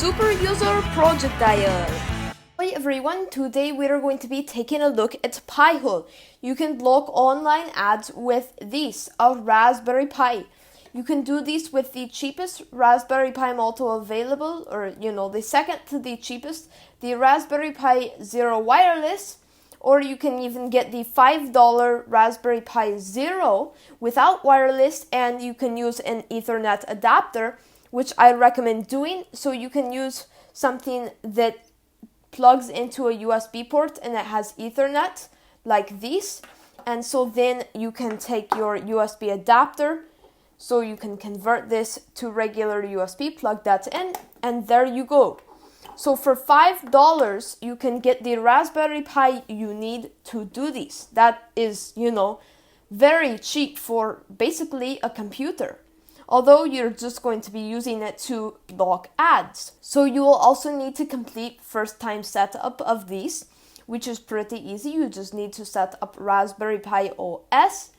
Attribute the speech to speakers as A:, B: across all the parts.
A: Superuser Project Dial. Hi everyone, today we are going to be taking a look at Pi-hole. You can block online ads with this, a Raspberry Pi. You can do this with the cheapest Raspberry Pi model available, or the second to the cheapest, the Raspberry Pi Zero Wireless, or you can even get the $5 Raspberry Pi Zero without wireless, and you can use an Ethernet adapter, which I recommend doing. So you can use something that plugs into a USB port and it has Ethernet like this, and so then you can take your USB adapter, so you can convert this to regular USB, plug that in, and there you go. So for $5 you can get the Raspberry Pi you need to do this. That is, very cheap for basically a computer, although you're just going to be using it to block ads. So you will also need to complete first time setup of these, which is pretty easy. You just need to set up Raspberry Pi OS,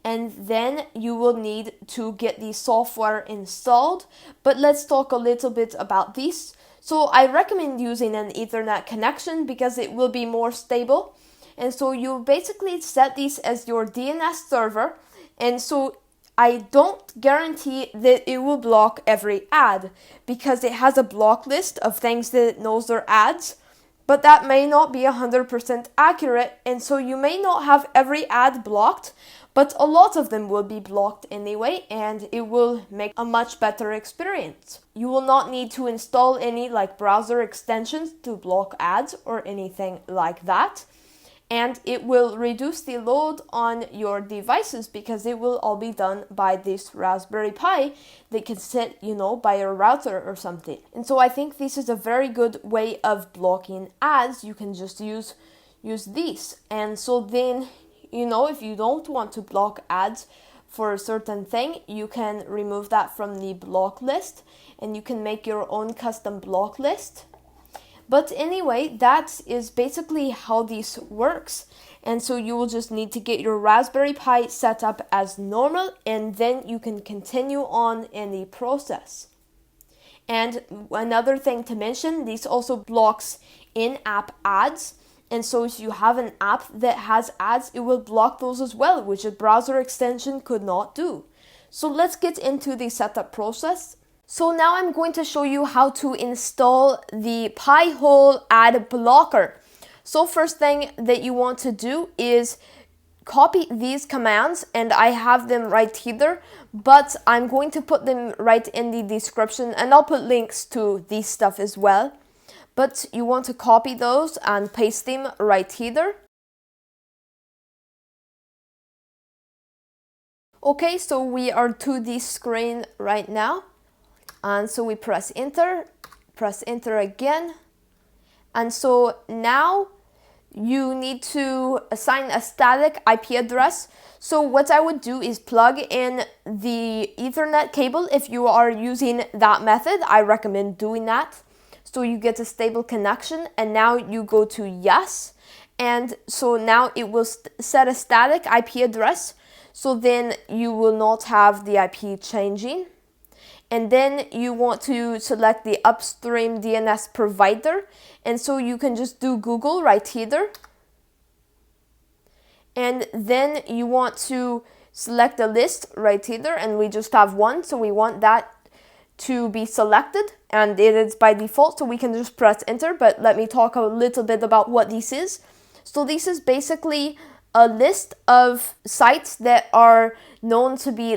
A: and then you will need to get the software installed. But let's talk a little bit about this. So I recommend using an Ethernet connection because it will be more stable. And so you basically set this as your DNS server, and so I don't guarantee that it will block every ad because it has a block list of things that it knows are ads, but that may not be 100% accurate, and so you may not have every ad blocked, but a lot of them will be blocked anyway, and it will make a much better experience. You will not need to install any browser extensions to block ads or anything like that. And it will reduce the load on your devices because it will all be done by this Raspberry Pi that can sit, by a router or something. And so I think this is a very good way of blocking ads. You can just use these. And so then, if you don't want to block ads for a certain thing, you can remove that from the block list and you can make your own custom block list. But anyway, that is basically how this works. And so you will just need to get your Raspberry Pi set up as normal, and then you can continue on in the process. And another thing to mention, this also blocks in-app ads. And so if you have an app that has ads, it will block those as well, which a browser extension could not do. So let's get into the setup process. So now I'm going to show you how to install the Pi-hole ad blocker. So first thing that you want to do is copy these commands, and I have them right here, but I'm going to put them right in the description, and I'll put links to this stuff as well. But you want to copy those and paste them right here. Okay, so we are to this screen right now. And so we press enter again. And so now you need to assign a static IP address. So what I would do is plug in the Ethernet cable. If you are using that method, I recommend doing that. So you get a stable connection, and now you go to yes. And so now it will set a static IP address. So then you will not have the IP changing. And then you want to select the upstream DNS provider. And so you can just do Google right here. And then you want to select a list right here. And we just have one, so we want that to be selected. And it is by default, so we can just press enter. But let me talk a little bit about what this is. So this is basically a list of sites that are known to be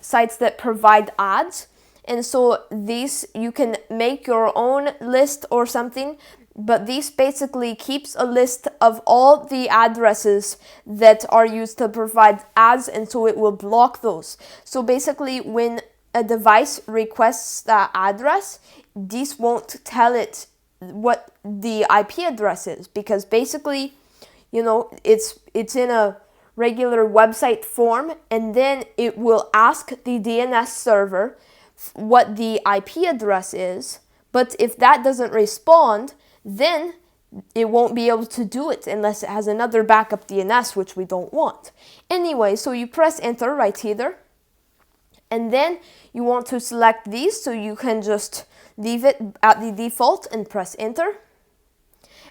A: sites that provide ads. And so this, you can make your own list or something, but this basically keeps a list of all the addresses that are used to provide ads, and so it will block those. So basically when a device requests that address, this won't tell it what the IP address is, because basically, it's in a regular website form, and then it will ask the DNS server what the IP address is, but if that doesn't respond, then it won't be able to do it unless it has another backup DNS, which we don't want. Anyway, so you press enter right here, And then you want to select these, so you can just leave it at the default and press enter.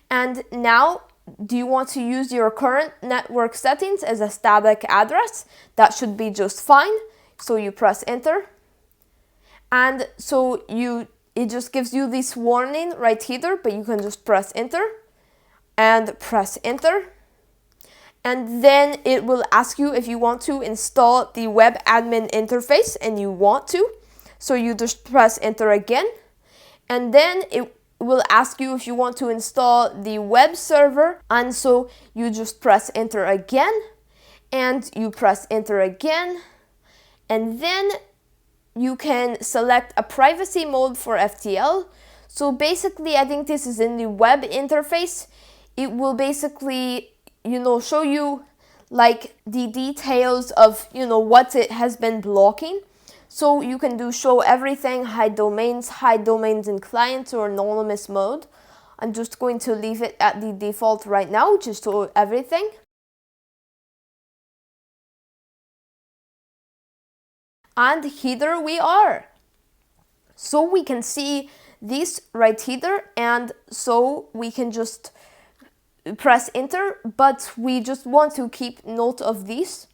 A: And now, do you want to use your current network settings as a static address? That should be just fine. So you press enter. And so it just gives you this warning right here, but you can just press enter and press enter. And then it will ask you if you want to install the web admin interface, and you want to. So you just press enter again. And then it will ask you if you want to install the web server, and so you just press enter again, and you press enter again, and then you can select a privacy mode for FTL. So basically, I think this is in the web interface. It will basically, show you like the details of, what it has been blocking. So you can do show everything, hide domains in client or anonymous mode. I'm just going to leave it at the default right now, which is show everything. And here we are. So we can see this right here, and so we can just press enter, but we just want to keep note of this.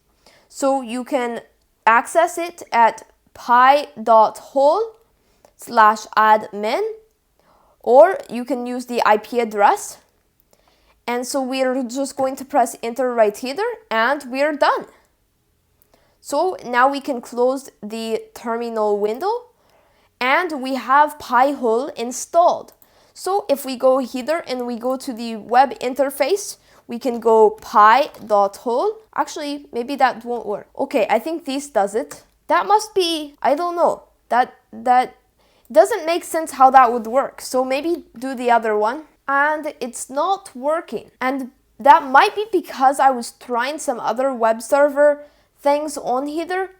A: So you can access it at pi.hole/admin, or you can use the IP address. And so we're just going to press enter right here, and we're done. So now we can close the terminal window, and we have Pi-hole installed. So if we go here and we go to the web interface, we can go pi.hole. Actually, maybe that won't work. Okay, I think this does it. That must be, I don't know. That doesn't make sense how that would work. So maybe do the other one. And it's not working. And that might be because I was trying some other web server things on here.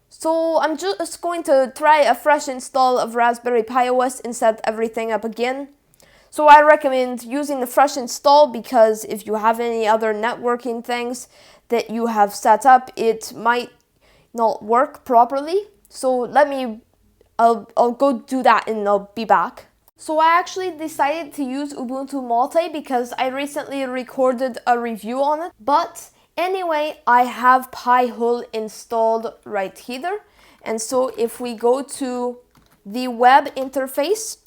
A: So I'm just going to try a fresh install of Raspberry Pi OS and set everything up again. So I recommend using the fresh install, because if you have any other networking things that you have set up, it might not work properly. So I'll go do that and I'll be back. So I actually decided to use Ubuntu Multi because I recently recorded a review on it. But anyway, I have Pi-hole installed right here. And so if we go to the web interface,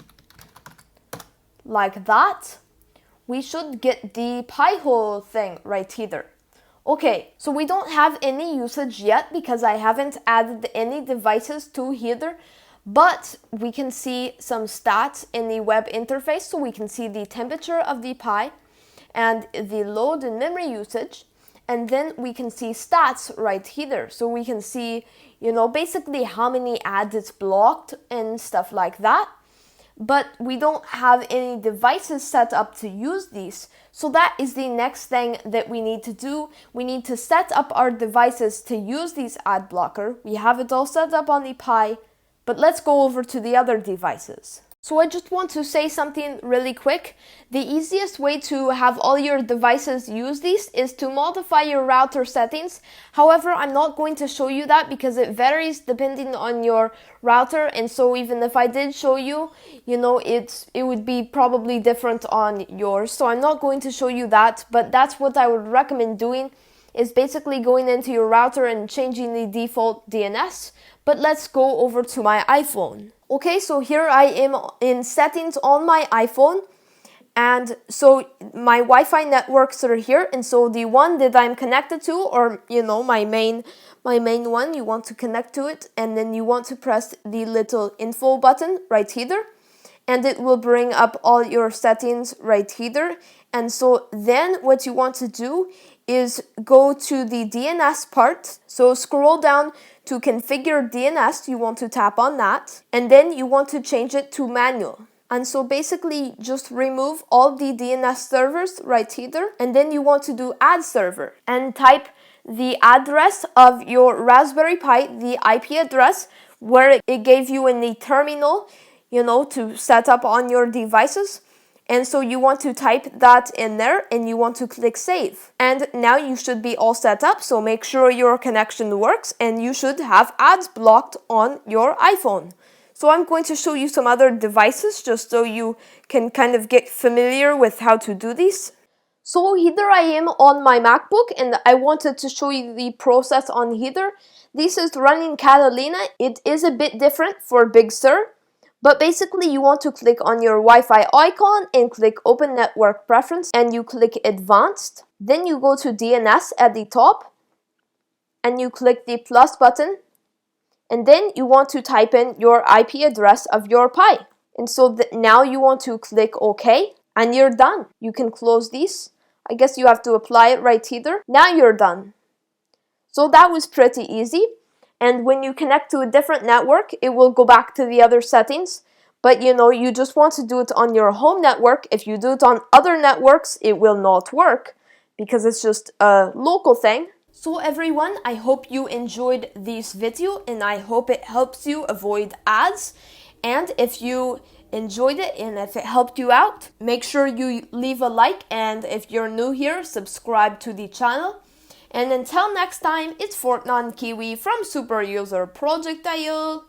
A: like that, we should get the Pi-hole thing right here. Okay, so we don't have any usage yet because I haven't added any devices to here, but we can see some stats in the web interface. So we can see the temperature of the Pi and the load and memory usage. And then we can see stats right here. So we can see, basically how many ads it's blocked and stuff like that. But we don't have any devices set up to use these. So that is the next thing that we need to do. We need to set up our devices to use these ad blocker. We have it all set up on the Pi, but let's go over to the other devices. So I just want to say something really quick. The easiest way to have all your devices use these is to modify your router settings. However, I'm not going to show you that because it varies depending on your router. And so even if I did show you, it would be probably different on yours. So I'm not going to show you that, but that's what I would recommend doing, is basically going into your router and changing the default DNS. But let's go over to my iPhone. Okay, so here I am in settings on my iPhone, and so my Wi-Fi networks are here, and so the one that I'm connected to, or my main one, you want to connect to it, and then you want to press the little info button right here, and it will bring up all your settings right here. And so then what you want to do is go to the DNS part. So scroll down to configure DNS, you want to tap on that, and then you want to change it to manual. And so basically just remove all the DNS servers right here, and then you want to do add server and type the address of your Raspberry Pi, the IP address where it gave you in the terminal, to set up on your devices. And so you want to type that in there and you want to click save. And now you should be all set up, so make sure your connection works and you should have ads blocked on your iPhone. So I'm going to show you some other devices just so you can kind of get familiar with how to do these. So here I am on my MacBook and I wanted to show you the process on here. This is running Catalina. It is a bit different for Big Sur, but basically you want to click on your Wi-Fi icon and click Open Network Preference and you click Advanced. Then you go to DNS at the top and you click the plus button and then you want to type in your IP address of your Pi. And so now you want to click OK and you're done. You can close these. I guess you have to apply it right here. Now you're done. So that was pretty easy. And when you connect to a different network, it will go back to the other settings. But you just want to do it on your home network. If you do it on other networks, it will not work because it's just a local thing. So everyone, I hope you enjoyed this video and I hope it helps you avoid ads. And if you enjoyed it and if it helped you out, make sure you leave a like, and if you're new here, subscribe to the channel. And until next time, it's Fortnon Kiwi from Superuser Project.io.